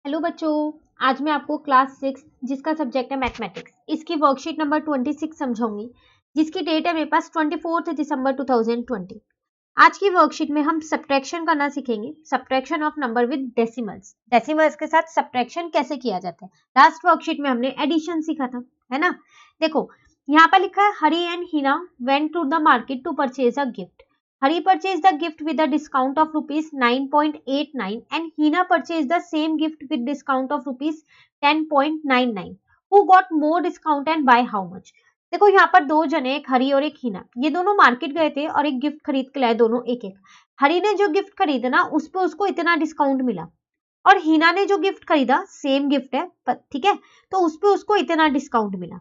Hello बच्चों, आज मैं आपको क्लास 6 जिसका सब्जेक्ट है मैथमेटिक्स इसकी वर्कशीट नंबर 26 समझाऊंगी, जिसकी डेट है मेरे पास 24 दिसंबर 2020। आज की वर्कशीट में हम सब्ट्रैक्शन करना सीखेंगे, subtraction of number with decimals. Decimals के साथ सब्ट्रैक्शन कैसे किया जाता है। लास्ट वर्कशीट में हमने एडिशन सीखा था, है ना। देखो यहाँ पर लिखा है Hari and Hina went to the market to purchase a gift. Hari purchased the gift with a discount of rupees 9.89 and Hina purchased the same gift with discount of rupees 10.99. Who got more discount and by how much? देखो यहाँ पर दो जने, एक हरी और एक हिना, ये दोनों मार्केट गए थे और एक गिफ्ट खरीद के लाए, दोनों एक एक। हरी ने जो गिफ्ट खरीदा ना उस पर उसको इतना डिस्काउंट मिला, और हिना ने जो गिफ्ट खरीदा सेम गिफ्ट है, ठीक है, तो उस पर उसको इतना डिस्काउंट मिला।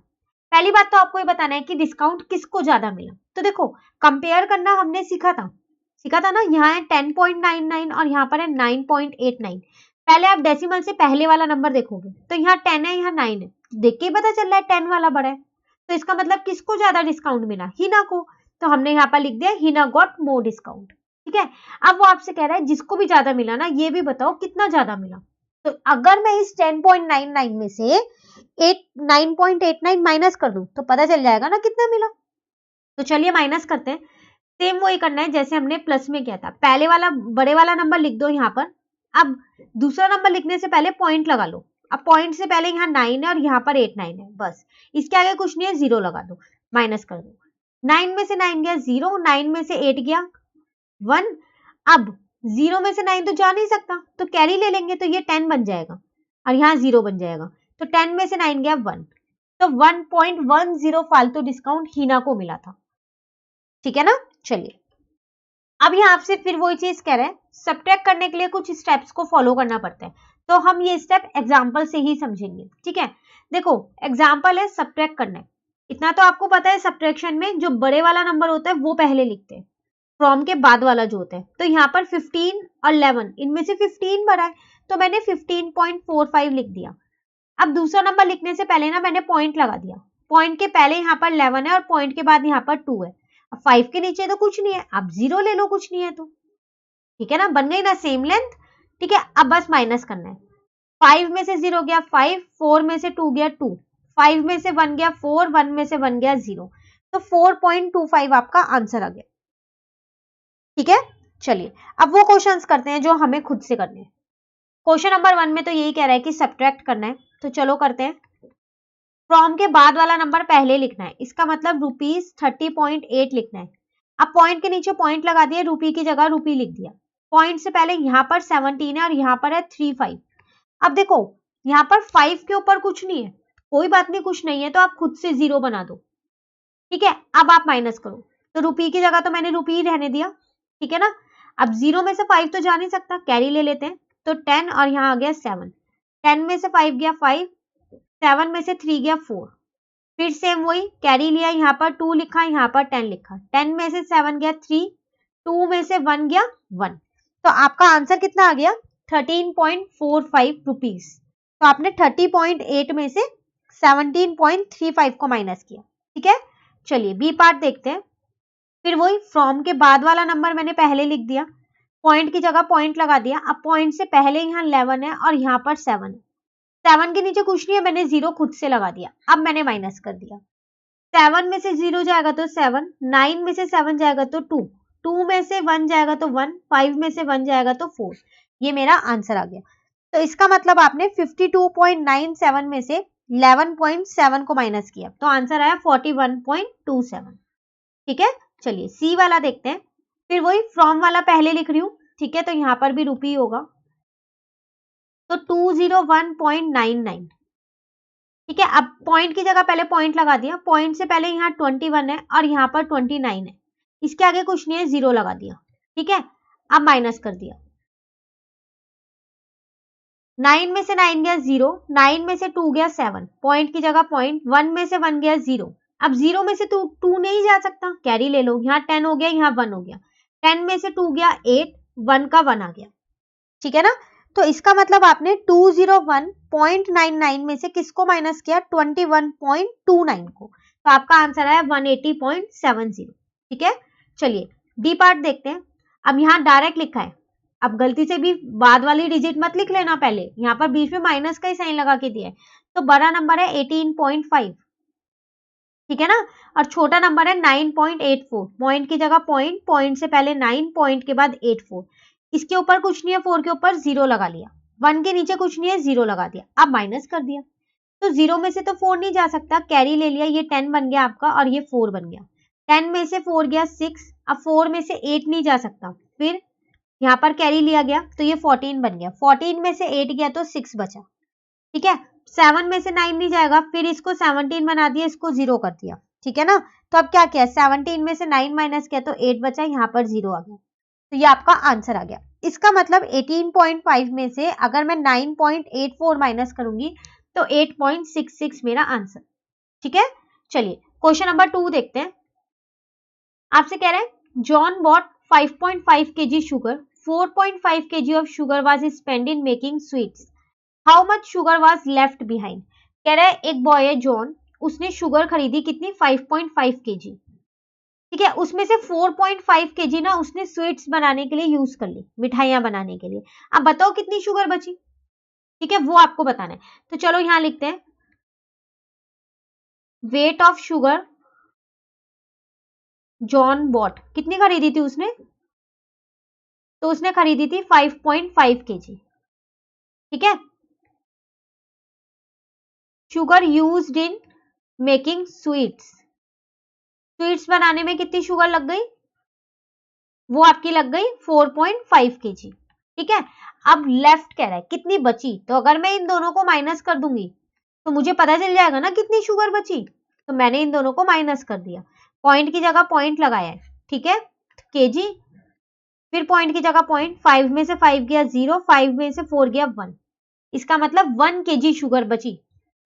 पहली बात तो आपको ये बताना है कि डिस्काउंट किसको ज्यादा मिला। तो देखो कंपेयर करना हमने सीखा था ना। यहाँ है 10.99 और यहाँ पर है 9.89। पहले आप डेसिमल से पहले वाला नंबर देखोगे तो यहाँ 10 है, यहाँ 9 है, देख के ही पता चल रहा है 10 वाला बड़ा है। तो इसका मतलब किसको ज्यादा डिस्काउंट मिला, हिना को। तो हमने यहाँ पर लिख दिया हिना गॉट मोर डिस्काउंट। ठीक है, अब वो आपसे कह रहा है जिसको भी ज्यादा मिला ना ये भी बताओ कितना ज्यादा मिला। तो अगर मैं इस 10.99 में से 9.89 माइनस कर दूं तो पता चल जाएगा ना कितना मिला। तो चलिए माइनस करते हैं। सेम वही करना है जैसे हमने प्लस में किया था। पहले वाला बड़े वाला नंबर लिख दो यहाँ पर। अब दूसरा नंबर लिखने से पहले पॉइंट लगा लो। अब पॉइंट से पहले यहाँ 9 है और यहाँ पर 89 है, बस इसके आगे कुछ नहीं है, 0 लगा दो, माइनस कर दो। 9 में से 9 गया 0, 9 में से 8 गया 1। अब 0 में से 9 तो जा नहीं सकता, तो कैरी ले लेंगे तो ये 10 बन जाएगा और यहाँ 0 बन जाएगा। तो 10 में से 9 गया 1, तो 1.10 फालतू डिस्काउंट हिना को मिला था। ठीक है ना। चलिए अब यहाँ आपसे फिर वही चीज कह रहे हैं, सब्ट्रैक्ट करने के लिए कुछ स्टेप्स को फॉलो करना पड़ता है, तो हम ये स्टेप एग्जाम्पल से ही समझेंगे। ठीक है, देखो एग्जाम्पल है सब्ट्रैक्ट करना है। इतना तो आपको पता है सब्ट्रैक्शन में जो बड़े वाला नंबर होता है वो पहले लिखते हैं, फ्रॉम के बाद वाला जो होता है। तो यहाँ पर 15 और 11, इनमें से 15 बड़ा है तो मैंने 15.45 लिख दिया। अब दूसरा नंबर लिखने से पहले ना मैंने पॉइंट लगा दिया। पॉइंट के पहले यहाँ पर 11 है और पॉइंट के बाद यहाँ पर 2 है। अब 5 के नीचे तो कुछ नहीं है, अब 0 ले लो, कुछ नहीं है तो। ठीक है ना, बन गई ना सेम लेंथ। ठीक है, अब बस माइनस करना है। 5 में से 0 गया 5, 4 में से 2 गया 2, 5 में से 1 गया 4, 1 में से 1 गया 0, तो 4.25 आपका आंसर आ गया। ठीक है, चलिए अब वो क्वेश्चंस करते हैं जो हमें खुद से करने हैं। क्वेश्चन नंबर 1 में तो यही कह रहा है कि सब्ट्रैक्ट करना है, तो चलो करते हैं। फ्रॉम के बाद वाला नंबर पहले लिखना है, इसका मतलब ₹30.8 लिखना है। अब पॉइंट के नीचे पॉइंट लगा दिया, रुपी की जगह रुपी लिख दिया। पॉइंट से पहले यहाँ पर 17 है और यहाँ पर है 35। अब देखो यहाँ पर 5 के ऊपर कुछ नहीं है, कोई बात नहीं, कुछ नहीं है तो आप खुद से 0 बना दो। ठीक है, अब आप माइनस करो, तो रुपी की जगह तो मैंने रुपी ही रहने दिया। ठीक है ना, अब 0 में से 5 तो जा नहीं सकता, कैरी ले लेते हैं, तो 10 और यहाँ आ गया 7। 10 में से 5 गया 5, 7 में से 3 गया 4, फिर सेम वही कैरी लिया, यहाँ पर 2 लिखा, यहाँ पर 10 लिखा। 10 में से 7 गया 3, 2 में से 1 गया 1, तो आपका आंसर कितना आ गया 13.45 रुपीज। तो आपने 30.8 में से 17.35 को माइनस किया। ठीक है, चलिए बी पार्ट देखते हैं। फिर वही फ्रॉम के बाद वाला नंबर मैंने पहले लिख दिया, पॉइंट की जगह पॉइंट लगा दिया। अब पॉइंट से पहले यहाँ 11 है और यहाँ पर 7 है, 7 के नीचे कुछ नहीं है, मैंने 0 खुद से लगा दिया। अब मैंने माइनस कर दिया, 7 में से 0 जाएगा तो 7, 9 में से 7 जाएगा तो 2, 2 में से 1 जाएगा तो 1, 5 में से 1 जाएगा तो 4। ये मेरा आंसर आ गया। तो इसका मतलब आपने 52.97 में से 11.7 को माइनस किया, तो आंसर आया 41.27। ठीक है, चलिए सी वाला देखते हैं। फिर वही फ्रॉम वाला पहले लिख रही हूँ। ठीक है, तो यहाँ पर भी रुपी होगा, तो 201.99। ठीक है, अब पॉइंट की जगह पहले पॉइंट लगा दिया, पॉइंट से पहले यहाँ 21 है और यहाँ पर 29 है, इसके आगे कुछ नहीं है, 0 लगा दिया। ठीक है, अब माइनस कर दिया, 9 में से 9 गया 0, 9 में से 2 गया 7, पॉइंट की जगह पॉइंट, 1 में से 1 गया 0। अब 0 में से 2 नहीं जा सकता, कैरी ले लो, यहाँ 10 हो गया, यहाँ 1 हो गया। 10 में से 2 गया 8, 1 का 1 आ गया। ठीक है ना, तो इसका मतलब आपने 201.99 में से किसको माइनस किया, 21.29 को, तो आपका आंसर आया 180.70। ठीक है, चलिए डी पार्ट देखते हैं। अब यहाँ डायरेक्ट लिखा है अब गलती से भी बाद वाली डिजिट मत लिख लेना, पहले यहाँ पर बीच में माइनस का ही साइन लगा के दिया है, तो बड़ा नंबर है 18.5, ठीक है ना, और छोटा नंबर है 9.84, पॉइंट की जगह पॉइंट, पॉइंट से पहले 9, पॉइंट के बाद 84, इसके ऊपर कुछ नहीं है, 4 के ऊपर 0 लगा लिया, 1 के नीचे कुछ नहीं है, 0 लगा दिया, अब माइनस कर दिया, तो 0 में से तो 4 नहीं जा सकता, कैरी ले लिया, ये 10 बन गया आपका और ये 4 बन गया, 10 में से 4 गया 6, अब 4 में से 8 नहीं जा सकता, फिर यहाँ पर कैरी लिया गया तो ये 14 बन गया, 14 में से 8 गया तो 6 बचा, ठीक है, 7 में से 9 नहीं जाएगा, फिर इसको 17 बना दिया, इसको 0 कर दिया, ठीक है ना, तो अब क्या किया, 17 में से 9 माइनस किया तो 8 बचा, यहाँ पर 0 आ गया, तो ये आपका आंसर आ गया। इसका मतलब 18.5 में से अगर मैं 9.84 माइनस करूंगी तो 8.66 मेरा आंसर, ठीक है। चलिए क्वेश्चन नंबर 2 देखते हैं। आपसे कह रहा है John bot 5.5 kg sugar, 4.5 kg of sugar was spent in making sweets. How much sugar was left behind? कह रहा है एक बॉय है जॉन, उसने शुगर खरीदी कितनी, 5.5 kg, ठीक है, उसमें से 4.5 kg ना उसने स्वीट्स बनाने के लिए यूज कर ली, मिठाइयां बनाने के लिए। अब बताओ कितनी शुगर बची, ठीक है, वो आपको बताना है। तो चलो यहां लिखते हैं weight of sugar John bought, कितनी खरीदी थी उसने, तो उसने खरीदी थी 5.5 kg, ठीक है। Sugar used in making sweets, sweets बनाने में कितनी शुगर लग गई, वो आपकी लग गई 4.5 kg, ठीक है। अब लेफ्ट कह रहा है कितनी बची, तो अगर मैं इन दोनों को माइनस कर दूंगी तो मुझे पता चल जाएगा ना कितनी शुगर बची, तो मैंने इन दोनों को माइनस कर दिया, पॉइंट की जगह पॉइंट लगाया है, ठीक है, केजी, फिर पॉइंट की जगह पॉइंट, 5 में से 5 गया 0, 5 में से 4 गया 1, इसका मतलब 1 kg शुगर बची,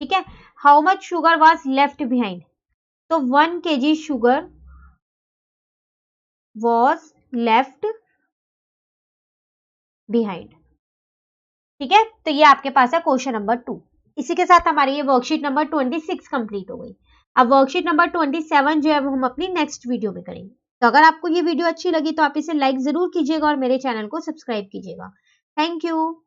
ठीक है। How much sugar was left behind, तो 1 kg sugar was left behind, ठीक है। तो ये आपके पास है क्वेश्चन नंबर 2। इसी के साथ हमारी ये वर्कशीट नंबर 26 कंप्लीट हो गई। अब वर्कशीट नंबर 27 जो है वो हम अपनी नेक्स्ट वीडियो में करेंगे। तो अगर आपको ये वीडियो अच्छी लगी तो आप इसे लाइक जरूर कीजिएगा और मेरे चैनल को सब्सक्राइब कीजिएगा। Thank you.